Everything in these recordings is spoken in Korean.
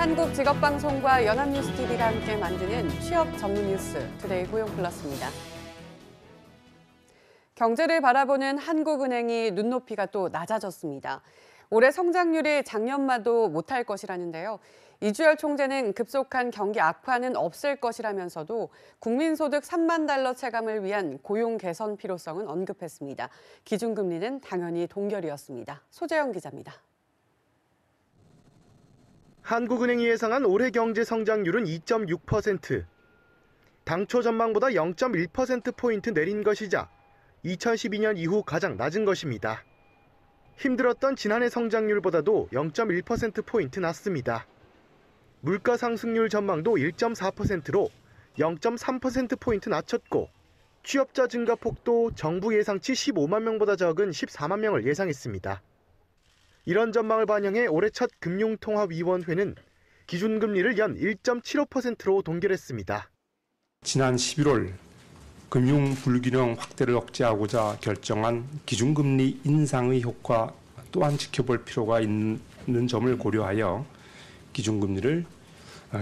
한국직업방송과 연합뉴스TV가 함께 만드는 취업 전문 뉴스 투데이 고용 플러스입니다. 경제를 바라보는 한국은행이 눈높이가 또 낮아졌습니다. 올해 성장률이 작년마도 못할 것이라는데요. 이주열 총재는 급속한 경기 악화는 없을 것이라면서도 국민소득 3만 달러 체감을 위한 고용 개선 필요성은 언급했습니다. 기준금리는 당연히 동결이었습니다. 소재영 기자입니다. 한국은행이 예상한 올해 경제 성장률은 2.6%. 당초 전망보다 0.1%포인트 내린 것이자 2012년 이후 가장 낮은 것입니다. 힘들었던 지난해 성장률보다도 0.1%포인트 낮습니다. 물가 상승률 전망도 1.4%로 0.3%포인트 낮췄고 취업자 증가 폭도 정부 예상치 15만 명보다 적은 14만 명을 예상했습니다. 이런 전망을 반영해 올해 첫 금융통화위원회는 기준금리를 연 1.75%로 동결했습니다. 지난 11월 금융 불균형 확대를 억제하고자 결정한 기준금리 인상의 효과 또한 지켜볼 필요가 있는 점을 고려하여 기준금리를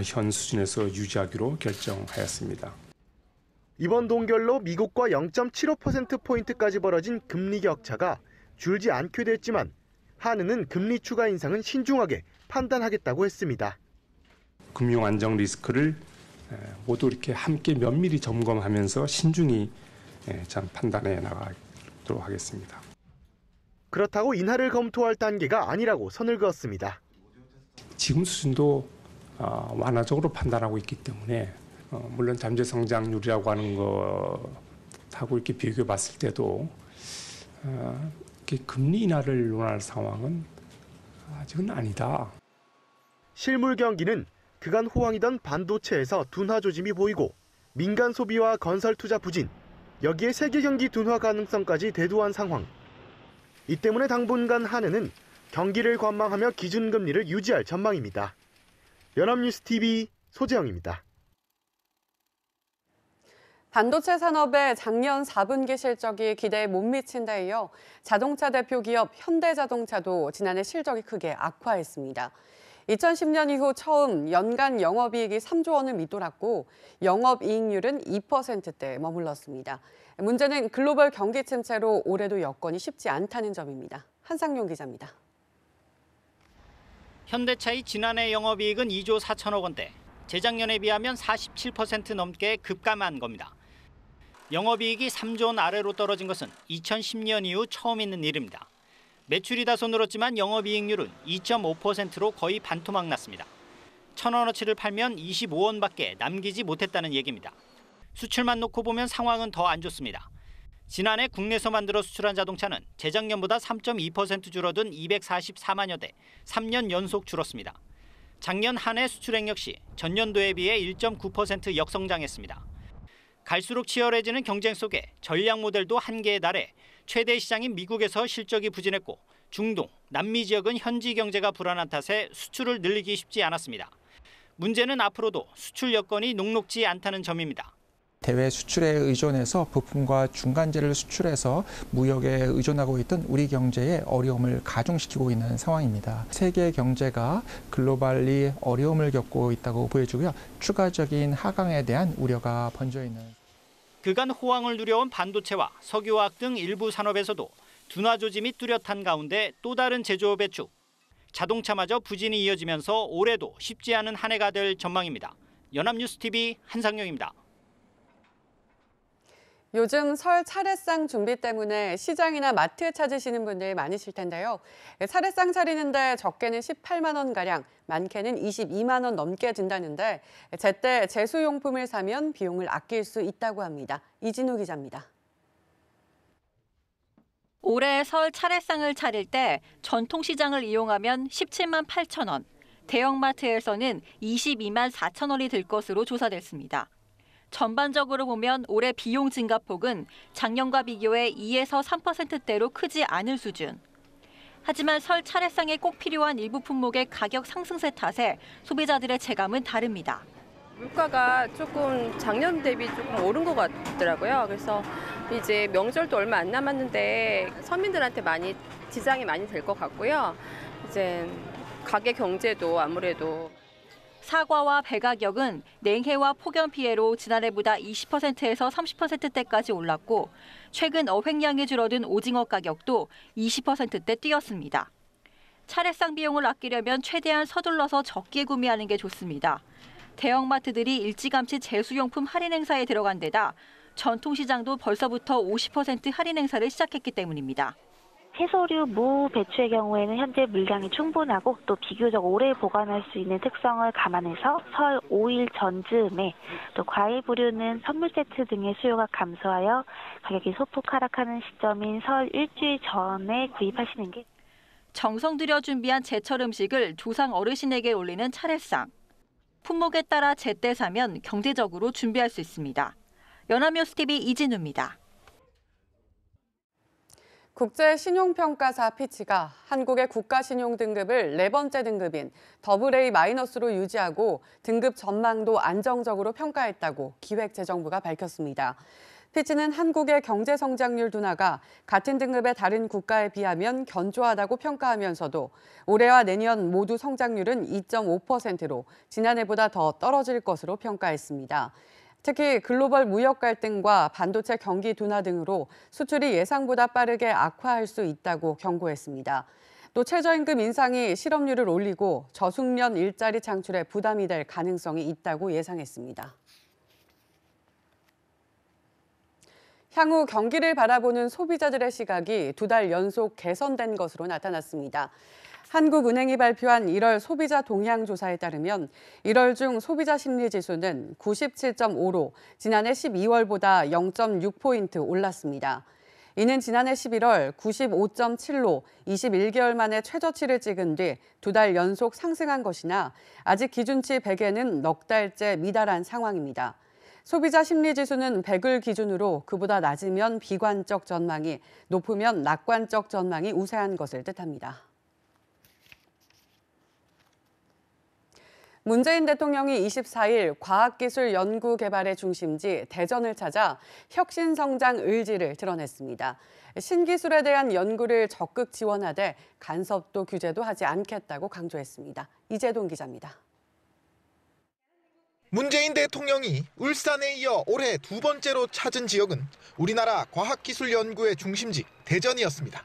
현 수준에서 유지하기로 결정하였습니다. 이번 동결로 미국과 0.75%포인트까지 벌어진 금리 격차가 줄지 않게 됐지만 한은은 금리 추가 인상은 신중하게 판단하겠다고 했습니다. 금융 안정 리스크를 모두 이렇게 함께 면밀히 점검하면서 신중히 판단해 나가도록 하겠습니다. 그렇다고 인하를 검토할 단계가 아니라고 선을 그었습니다. 지금 수준도 완화적으로 판단하고 있기 때문에 물론 잠재 성장률이라고 하는 것하고 이렇게 비교해 봤을 때도 금리 인하를 논할 상황은 아직은 아니다. 실물 경기는 그간 호황이던 반도체에서 둔화 조짐이 보이고 민간 소비와 건설 투자 부진, 여기에 세계 경기 둔화 가능성까지 대두한 상황. 이 때문에 당분간 한은은 경기를 관망하며 기준금리를 유지할 전망입니다. 연합뉴스TV 소재영입니다. 반도체 산업의 작년 4분기 실적이 기대에 못 미친 데 이어 자동차 대표 기업 현대자동차도 지난해 실적이 크게 악화했습니다. 2010년 이후 처음 연간 영업이익이 3조 원을 밑돌았고 영업이익률은 2%대에 머물렀습니다. 문제는 글로벌 경기 침체로 올해도 여건이 쉽지 않다는 점입니다. 한상용 기자입니다. 현대차의 지난해 영업이익은 2조 4천억 원대, 재작년에 비하면 47% 넘게 급감한 겁니다. 영업이익이 3조 원 아래로 떨어진 것은 2010년 이후 처음 있는 일입니다. 매출이 다소 늘었지만 영업이익률은 2.5%로 거의 반토막 났습니다. 1,000원어치를 팔면 25원밖에 남기지 못했다는 얘기입니다. 수출만 놓고 보면 상황은 더 안 좋습니다. 지난해 국내에서 만들어 수출한 자동차는 재작년보다 3.2% 줄어든 244만여 대, 3년 연속 줄었습니다. 작년 한 해 수출액 역시 전년도에 비해 1.9% 역성장했습니다. 갈수록 치열해지는 경쟁 속에 전략 모델도 한계에 달해 최대 시장인 미국에서 실적이 부진했고 중동, 남미 지역은 현지 경제가 불안한 탓에 수출을 늘리기 쉽지 않았습니다. 문제는 앞으로도 수출 여건이 녹록지 않다는 점입니다. 대외 수출에 의존해서 부품과 중간재를 수출해서 무역에 의존하고 있던 우리 경제에 어려움을 가중시키고 있는 상황입니다. 세계 경제가 글로벌리 어려움을 겪고 있다고 보여지고요. 추가적인 하강에 대한 우려가 번져 있는. 그간 호황을 누려온 반도체와 석유화학 등 일부 산업에서도 둔화 조짐이 뚜렷한 가운데 또 다른 제조업 배축. 자동차마저 부진이 이어지면서 올해도 쉽지 않은 한 해가 될 전망입니다. 연합뉴스TV 한상용입니다. 요즘 설 차례상 준비 때문에 시장이나 마트 찾으시는 분들 많으실 텐데요. 차례상 차리는데 적게는 18만 원가량, 많게는 22만 원 넘게 든다는데 제때 제수용품을 사면 비용을 아낄 수 있다고 합니다. 이진우 기자입니다. 올해 설 차례상을 차릴 때 전통시장을 이용하면 17만 8천 원, 대형마트에서는 22만 4천 원이 들 것으로 조사됐습니다. 전반적으로 보면 올해 비용 증가폭은 작년과 비교해 2에서 3%대로 크지 않을 수준. 하지만 설 차례상에 꼭 필요한 일부 품목의 가격 상승세 탓에 소비자들의 체감은 다릅니다. 물가가 조금 작년 대비 조금 오른 것 같더라고요. 그래서 이제 명절도 얼마 안 남았는데 서민들한테 많이 지장이 많이 될 것 같고요. 이제 가계 경제도 아무래도 사과와 배 가격은 냉해와 폭염 피해로 지난해보다 20%에서 30%대까지 올랐고 최근 어획량이 줄어든 오징어 가격도 20%대 뛰었습니다. 차례상 비용을 아끼려면 최대한 서둘러서 적게 구매하는 게 좋습니다. 대형마트들이 일찌감치 제수용품 할인 행사에 들어간 데다 전통시장도 벌써부터 50% 할인 행사를 시작했기 때문입니다. 채소류, 무, 배추의 경우에는 현재 물량이 충분하고 또 비교적 오래 보관할 수 있는 특성을 감안해서 설 5일 전즈음에 또 과일 부류는 선물 세트 등의 수요가 감소하여 가격이 소폭 하락하는 시점인 설 일주일 전에 구입하시는 게 정성 들여 준비한 제철 음식을 조상 어르신에게 올리는 차례상. 품목에 따라 제때 사면 경제적으로 준비할 수 있습니다. 연합뉴스TV 이진우입니다. 국제신용평가사 피치가 한국의 국가신용등급을 4번째 등급인 AA- 유지하고 등급 전망도 안정적으로 평가했다고 기획재정부가 밝혔습니다. 피치는 한국의 경제성장률 둔화가 같은 등급의 다른 국가에 비하면 견조하다고 평가하면서도 올해와 내년 모두 성장률은 2.5%로 지난해보다 더 떨어질 것으로 평가했습니다. 특히 글로벌 무역 갈등과 반도체 경기 둔화 등으로 수출이 예상보다 빠르게 악화할 수 있다고 경고했습니다. 또 최저임금 인상이 실업률을 올리고 저숙련 일자리 창출에 부담이 될 가능성이 있다고 예상했습니다. 향후 경기를 바라보는 소비자들의 시각이 2달 연속 개선된 것으로 나타났습니다. 한국은행이 발표한 1월 소비자 동향 조사에 따르면 1월 중 소비자 심리 지수는 97.5로 지난해 12월보다 0.6포인트 올랐습니다. 이는 지난해 11월 95.7로 21개월 만에 최저치를 찍은 뒤 2달 연속 상승한 것이나 아직 기준치 100에는 넉 달째 미달한 상황입니다. 소비자 심리 지수는 100을 기준으로 그보다 낮으면 비관적 전망이, 높으면 낙관적 전망이 우세한 것을 뜻합니다. 문재인 대통령이 24일 과학기술연구개발의 중심지 대전을 찾아 혁신성장 의지를 드러냈습니다. 신기술에 대한 연구를 적극 지원하되 간섭도 규제도 하지 않겠다고 강조했습니다. 이재동 기자입니다. 문재인 대통령이 울산에 이어 올해 2번째로 찾은 지역은 우리나라 과학기술연구의 중심지 대전이었습니다.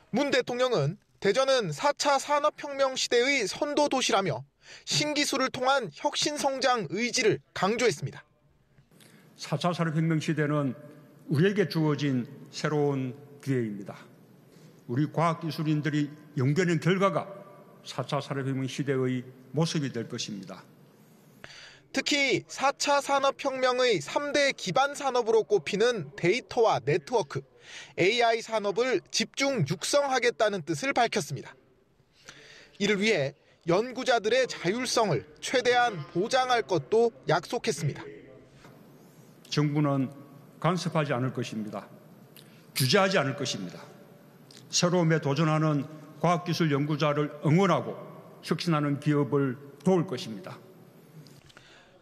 문 대통령은 대전은 4차 산업혁명 시대의 선도 도시라며 신기술을 통한 혁신성장 의지를 강조했습니다. 4차 산업혁명 시대는 우리에게 주어진 새로운 기회입니다. 우리 과학기술인들이 연구하는 결과가 4차 산업혁명 시대의 모습이 될 것입니다. 특히 4차 산업혁명의 3대 기반 산업으로 꼽히는 데이터와 네트워크, AI 산업을 집중 육성하겠다는 뜻을 밝혔습니다. 이를 위해 연구자들의 자율성을 최대한 보장할 것도 약속했습니다. 정부는 간섭하지 않을 것입니다. 규제하지 않을 것입니다. 새로움에 도전하는 과학기술 연구자를 응원하고 혁신하는 기업을 도울 것입니다.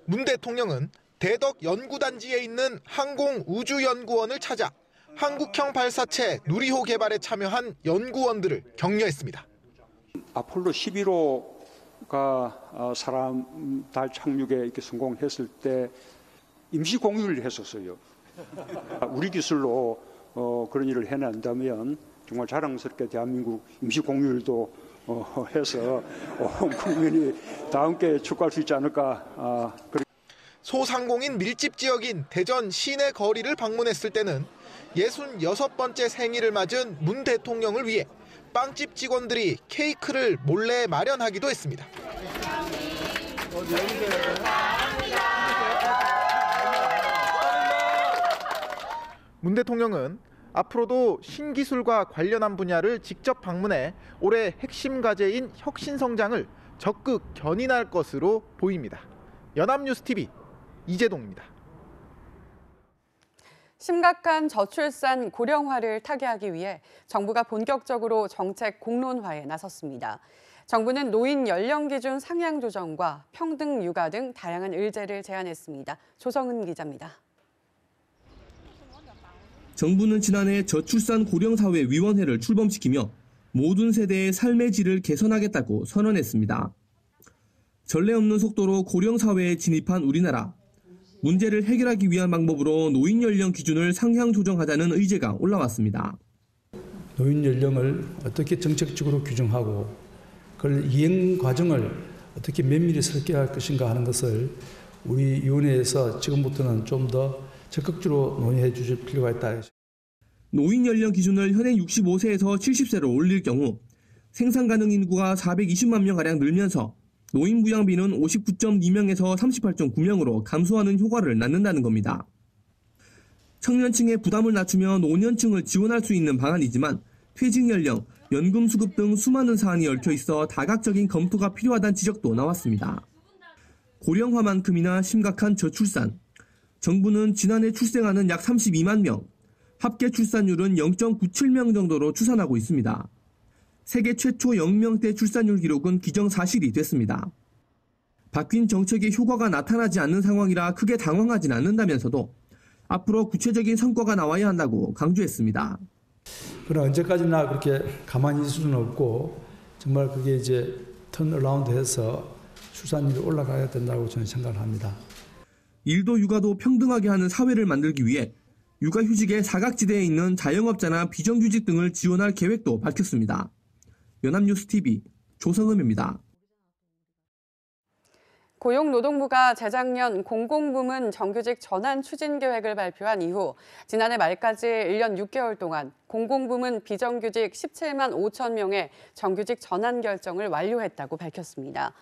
문 대통령은 대덕 연구단지에 있는 항공우주연구원을 찾아 한국형 발사체 누리호 개발에 참여한 연구원들을 격려했습니다. 아폴로 11호가 사람 달 착륙에 이렇게 성공했을 때 임시 공유를 했었어요. 우리 기술로 그런 일을 해낸다면 정말 자랑스럽게 대한민국 임시 공유율도 해서 국민이 다 함께 축하할 수 있지 않을까. 소상공인 밀집 지역인 대전 시내 거리를 방문했을 때는 66번째 생일을 맞은 문 대통령을 위해 빵집 직원들이 케이크를 몰래 마련하기도 했습니다. 문 대통령은 앞으로도 신기술과 관련한 분야를 직접 방문해 올해 핵심 과제인 혁신성장을 적극 견인할 것으로 보입니다. 연합뉴스TV 이재동입니다. 심각한 저출산 고령화를 타개하기 위해 정부가 본격적으로 정책 공론화에 나섰습니다. 정부는 노인 연령 기준 상향 조정과 평등 육아 등 다양한 의제를 제안했습니다. 조성은 기자입니다. 정부는 지난해 저출산 고령사회위원회를 출범시키며 모든 세대의 삶의 질을 개선하겠다고 선언했습니다. 전례 없는 속도로 고령 사회에 진입한 우리나라. 문제를 해결하기 위한 방법으로 노인 연령 기준을 상향 조정하자는 의제가 올라왔습니다. 노인 연령을 어떻게 정책적으로 규정하고 그걸 이행 과정을 어떻게 면밀히 설계할 것인가 하는 것을 우리 위원회에서 지금부터는 좀 더 적극적으로 논의해 주실 필요가 있다. 노인 연령 기준을 현행 65세에서 70세로 올릴 경우 생산 가능 인구가 420만 명가량 늘면서 노인 부양비는 59.2명에서 38.9명으로 감소하는 효과를 낳는다는 겁니다. 청년층의 부담을 낮추며 노년층을 지원할 수 있는 방안이지만 퇴직 연령, 연금 수급 등 수많은 사안이 얽혀 있어 다각적인 검토가 필요하다는 지적도 나왔습니다. 고령화만큼이나 심각한 저출산. 정부는 지난해 출생아는 약 32만 명, 합계 출산율은 0.97명 정도로 추산하고 있습니다. 세계 최초 0명대 출산율 기록은 기정사실이 됐습니다. 바뀐 정책의 효과가 나타나지 않는 상황이라 크게 당황하진 않는다면서도 앞으로 구체적인 성과가 나와야 한다고 강조했습니다. 그러나 언제까지나 그렇게 가만히 있을 수는 없고 정말 그게 이제 턴어라운드해서 출산율이 올라가야 된다고 저는 생각을 합니다. 일도 육아도 평등하게 하는 사회를 만들기 위해 육아휴직의 사각지대에 있는 자영업자나 비정규직 등을 지원할 계획도 밝혔습니다. 연합뉴스TV 조성음입니다. 고용노동부가 재작년 공공부문 정규직 전환 추진 계획을 발표한 이후 지난해 말까지 1년 6개월 동안 공공부문 비정규직 17만 5천 명의 정규직 전환 결정을 완료했다고 밝혔습니다.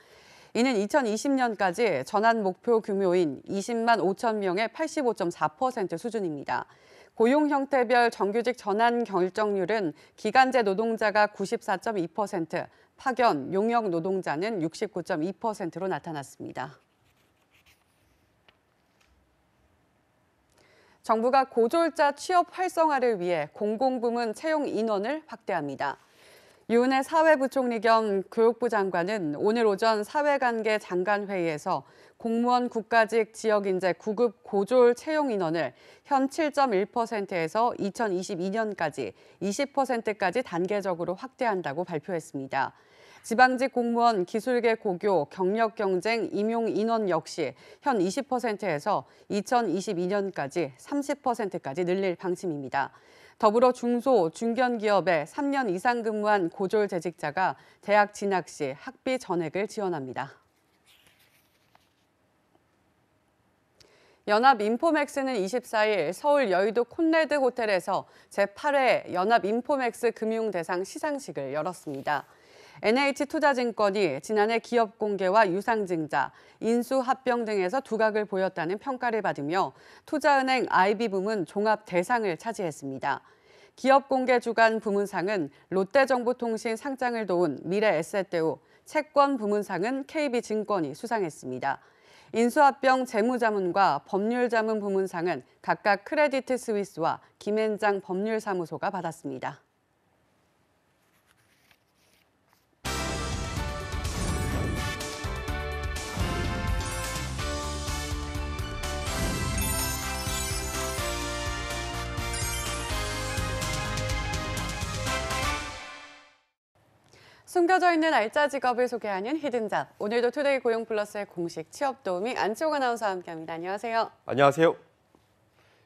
이는 2020년까지 전환 목표 규모인 20만 5천 명의 85.4% 수준입니다. 고용 형태별 정규직 전환 결정률은 기간제 노동자가 94.2%, 파견, 용역 노동자는 69.2%로 나타났습니다. 정부가 고졸자 취업 활성화를 위해 공공부문 채용 인원을 확대합니다. 유은혜 사회부총리 겸 교육부 장관은 오늘 오전 사회관계 장관회의에서 공무원 국가직 지역인재 9급 고졸 채용 인원을 현 7.1%에서 2022년까지 20%까지 단계적으로 확대한다고 발표했습니다. 지방직 공무원 기술계 고교 경력 경쟁 임용 인원 역시 현 20%에서 2022년까지 30%까지 늘릴 방침입니다. 더불어 중소, 중견기업에 3년 이상 근무한 고졸 재직자가 대학 진학 시 학비 전액을 지원합니다. 연합인포맥스는 24일 서울 여의도 콘레드 호텔에서 제8회 연합인포맥스 금융대상 시상식을 열었습니다. NH투자증권이 지난해 기업공개와 유상증자, 인수합병 등에서 두각을 보였다는 평가를 받으며 투자은행 IB 부문 종합 대상을 차지했습니다. 기업공개 주간 부문상은 롯데정보통신 상장을 도운 미래에셋대우, 채권 부문상은 KB증권이 수상했습니다. 인수합병 재무자문과 법률자문 부문상은 각각 크레디트 스위스와 김앤장 법률사무소가 받았습니다. 숨겨져 있는 알짜 직업을 소개하는 히든잡. 오늘도 투데이 고용플러스의 공식 취업 도우미 안치홍 아나운서와 함께합니다. 안녕하세요. 안녕하세요.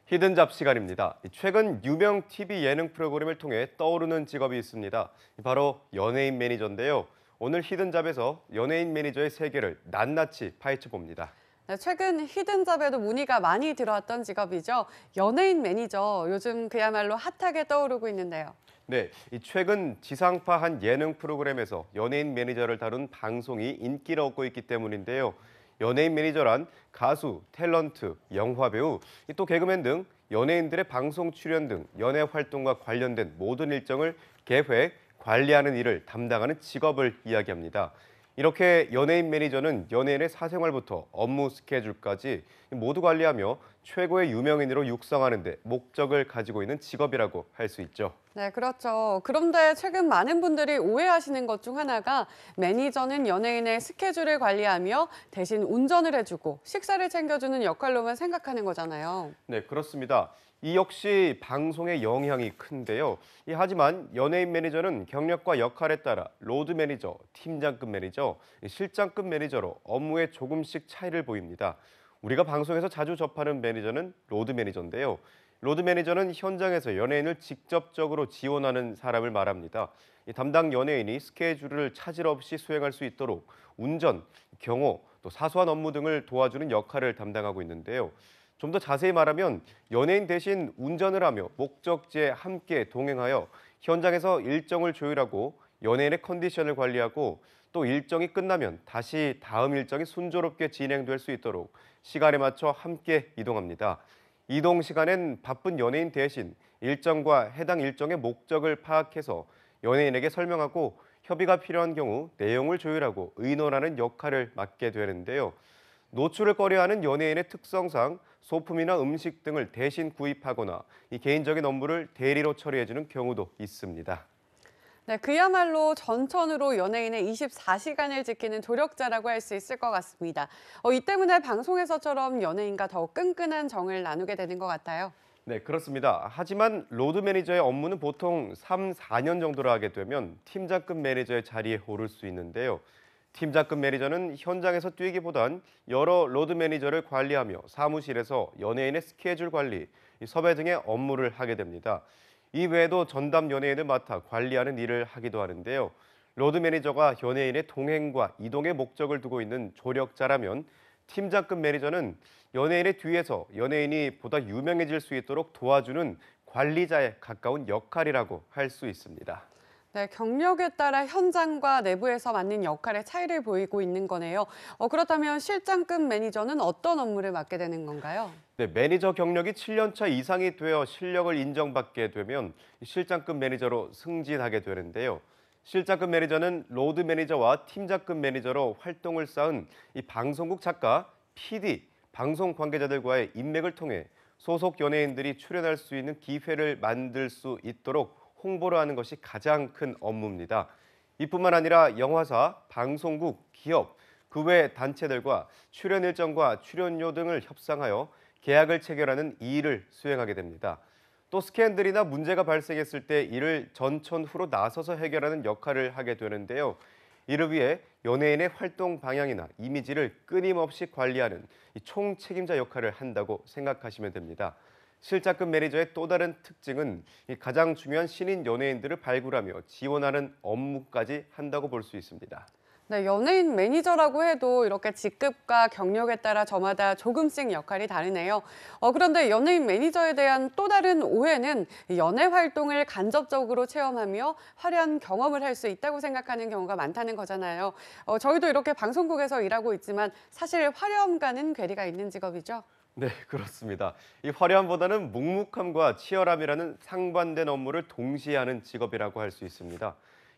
히든잡 시간입니다. 최근 유명 TV 예능 프로그램을 통해 떠오르는 직업이 있습니다. 바로 연예인 매니저인데요. 오늘 히든잡에서 연예인 매니저의 세계를 낱낱이 파헤쳐봅니다. 최근 히든잡에도 문의가 많이 들어왔던 직업이죠. 연예인 매니저, 요즘 그야말로 핫하게 떠오르고 있는데요. 네, 최근 지상파 한 예능 프로그램에서 연예인 매니저를 다룬 방송이 인기를 얻고 있기 때문인데요. 연예인 매니저란 가수, 탤런트, 영화배우, 또 개그맨 등 연예인들의 방송 출연 등 연예 활동과 관련된 모든 일정을 계획, 관리하는 일을 담당하는 직업을 이야기합니다. 이렇게 연예인 매니저는 연예인의 사생활부터 업무 스케줄까지 모두 관리하며 최고의 유명인으로 육성하는 데 목적을 가지고 있는 직업이라고 할 수 있죠. 네, 그렇죠. 그런데 최근 많은 분들이 오해하시는 것 중 하나가 매니저는 연예인의 스케줄을 관리하며 대신 운전을 해주고 식사를 챙겨주는 역할로만 생각하는 거잖아요. 네, 그렇습니다. 이 역시 방송의 영향이 큰데요. 하지만 연예인 매니저는 경력과 역할에 따라 로드 매니저, 팀장급 매니저, 실장급 매니저로 업무에 조금씩 차이를 보입니다. 우리가 방송에서 자주 접하는 매니저는 로드 매니저인데요. 로드 매니저는 현장에서 연예인을 직접적으로 지원하는 사람을 말합니다. 담당 연예인이 스케줄을 차질 없이 수행할 수 있도록 운전, 경호, 또 사소한 업무 등을 도와주는 역할을 담당하고 있는데요. 좀 더 자세히 말하면 연예인 대신 운전을 하며 목적지에 함께 동행하여 현장에서 일정을 조율하고 연예인의 컨디션을 관리하고 또 일정이 끝나면 다시 다음 일정이 순조롭게 진행될 수 있도록 시간에 맞춰 함께 이동합니다. 이동 시간엔 바쁜 연예인 대신 일정과 해당 일정의 목적을 파악해서 연예인에게 설명하고 협의가 필요한 경우 내용을 조율하고 의논하는 역할을 맡게 되는데요. 노출을 꺼려하는 연예인의 특성상 소품이나 음식 등을 대신 구입하거나 이 개인적인 업무를 대리로 처리해주는 경우도 있습니다. 네, 그야말로 전천후로 연예인의 24시간을 지키는 조력자라고 할 수 있을 것 같습니다. 이 때문에 방송에서처럼 연예인과 더욱 끈끈한 정을 나누게 되는 것 같아요. 네, 그렇습니다. 하지만 로드 매니저의 업무는 보통 3, 4년 정도를 하게 되면 팀장급 매니저의 자리에 오를 수 있는데요. 팀장급 매니저는 현장에서 뛰기보단 여러 로드 매니저를 관리하며 사무실에서 연예인의 스케줄 관리, 섭외 등의 업무를 하게 됩니다. 이 외에도 전담 연예인을 맡아 관리하는 일을 하기도 하는데요. 로드 매니저가 연예인의 동행과 이동의 목적을 두고 있는 조력자라면 팀장급 매니저는 연예인의 뒤에서 연예인이 보다 유명해질 수 있도록 도와주는 관리자에 가까운 역할이라고 할 수 있습니다. 네, 경력에 따라 현장과 내부에서 맡는 역할의 차이를 보이고 있는 거네요. 그렇다면 실장급 매니저는 어떤 업무를 맡게 되는 건가요? 네, 매니저 경력이 7년차 이상이 되어 실력을 인정받게 되면 실장급 매니저로 승진하게 되는데요. 실장급 매니저는 로드 매니저와 팀장급 매니저로 활동을 쌓은 이 방송국 작가, PD, 방송 관계자들과의 인맥을 통해 소속 연예인들이 출연할 수 있는 기회를 만들 수 있도록 홍보를 하는 것이 가장 큰 업무입니다. 이뿐만 아니라 영화사, 방송국, 기업, 그 외 단체들과 출연 일정과 출연료 등을 협상하여 계약을 체결하는 이 일을 수행하게 됩니다. 또 스캔들이나 문제가 발생했을 때 이를 전천후로 나서서 해결하는 역할을 하게 되는데요. 이를 위해 연예인의 활동 방향이나 이미지를 끊임없이 관리하는 총 책임자 역할을 한다고 생각하시면 됩니다. 실장급 매니저의 또 다른 특징은 가장 중요한 신인 연예인들을 발굴하며 지원하는 업무까지 한다고 볼 수 있습니다. 네, 연예인 매니저라고 해도 이렇게 직급과 경력에 따라 저마다 조금씩 역할이 다르네요. 그런데 연예인 매니저에 대한 또 다른 오해는 연예 활동을 간접적으로 체험하며 화려한 경험을 할 수 있다고 생각하는 경우가 많다는 거잖아요. 저희도 이렇게 방송국에서 일하고 있지만 사실 화려함과는 괴리가 있는 직업이죠. 네, 그렇습니다. 이 화려함보다는 묵묵함과 치열함이라는 상반된 업무를 동시에 하는 직업이라고 할 수 있습니다.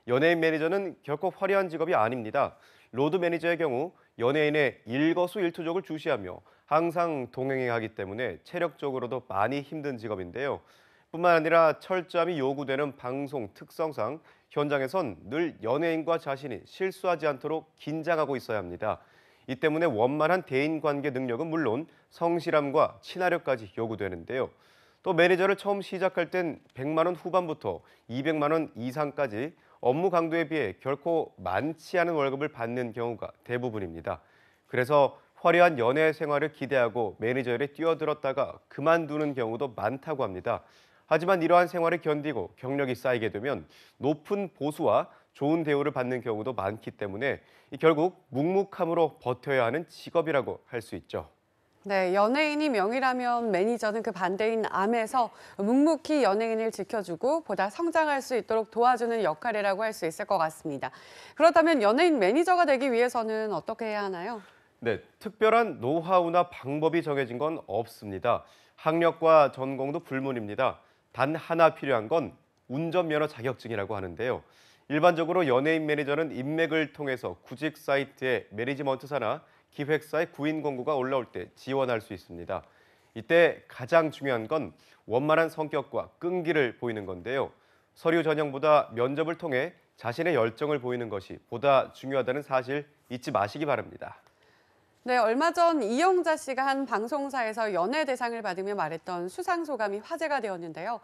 연예인 매니저는 결코 화려한 직업이 아닙니다. 로드 매니저의 경우 연예인의 일거수일투족을 주시하며 항상 동행해야 하기 때문에 체력적으로도 많이 힘든 직업인데요. 뿐만 아니라 철저함이 요구되는 방송 특성상 현장에선 늘 연예인과 자신이 실수하지 않도록 긴장하고 있어야 합니다. 이 때문에 원만한 대인관계 능력은 물론 성실함과 친화력까지 요구되는데요. 또 매니저를 처음 시작할 땐 100만 원 후반부터 200만 원 이상까지 업무 강도에 비해 결코 많지 않은 월급을 받는 경우가 대부분입니다. 그래서 화려한 연예 생활을 기대하고 매니저 일에 뛰어들었다가 그만두는 경우도 많다고 합니다. 하지만 이러한 생활을 견디고 경력이 쌓이게 되면 높은 보수와 좋은 대우를 받는 경우도 많기 때문에 결국 묵묵함으로 버텨야 하는 직업이라고 할 수 있죠. 네, 연예인이 명이라면 매니저는 그 반대인 암에서 묵묵히 연예인을 지켜주고 보다 성장할 수 있도록 도와주는 역할이라고 할 수 있을 것 같습니다. 그렇다면 연예인 매니저가 되기 위해서는 어떻게 해야 하나요? 네, 특별한 노하우나 방법이 정해진 건 없습니다. 학력과 전공도 불문입니다. 단 하나 필요한 건 운전면허 자격증이라고 하는데요. 일반적으로 연예인 매니저는 인맥을 통해서 구직 사이트에 매니지먼트사나 기획사의 구인 공고가 올라올 때 지원할 수 있습니다. 이때 가장 중요한 건 원만한 성격과 끈기를 보이는 건데요. 서류 전형보다 면접을 통해 자신의 열정을 보이는 것이 보다 중요하다는 사실 잊지 마시기 바랍니다. 네, 얼마 전 이영자 씨가 한 방송사에서 연예 대상을 받으며 말했던 수상 소감이 화제가 되었는데요.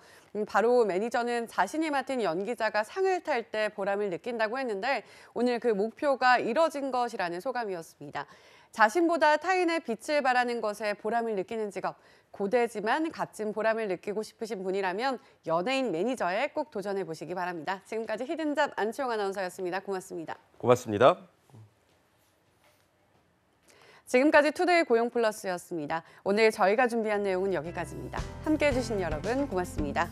바로 매니저는 자신이 맡은 연기자가 상을 탈 때 보람을 느낀다고 했는데 오늘 그 목표가 이뤄진 것이라는 소감이었습니다. 자신보다 타인의 빛을 발하는 것에 보람을 느끼는 직업, 고되지만 값진 보람을 느끼고 싶으신 분이라면 연예인 매니저에 꼭 도전해 보시기 바랍니다. 지금까지 히든잡 안치홍 아나운서였습니다. 고맙습니다. 고맙습니다. 지금까지 투데이 고용플러스였습니다. 오늘 저희가 준비한 내용은 여기까지입니다. 함께해 주신 여러분 고맙습니다.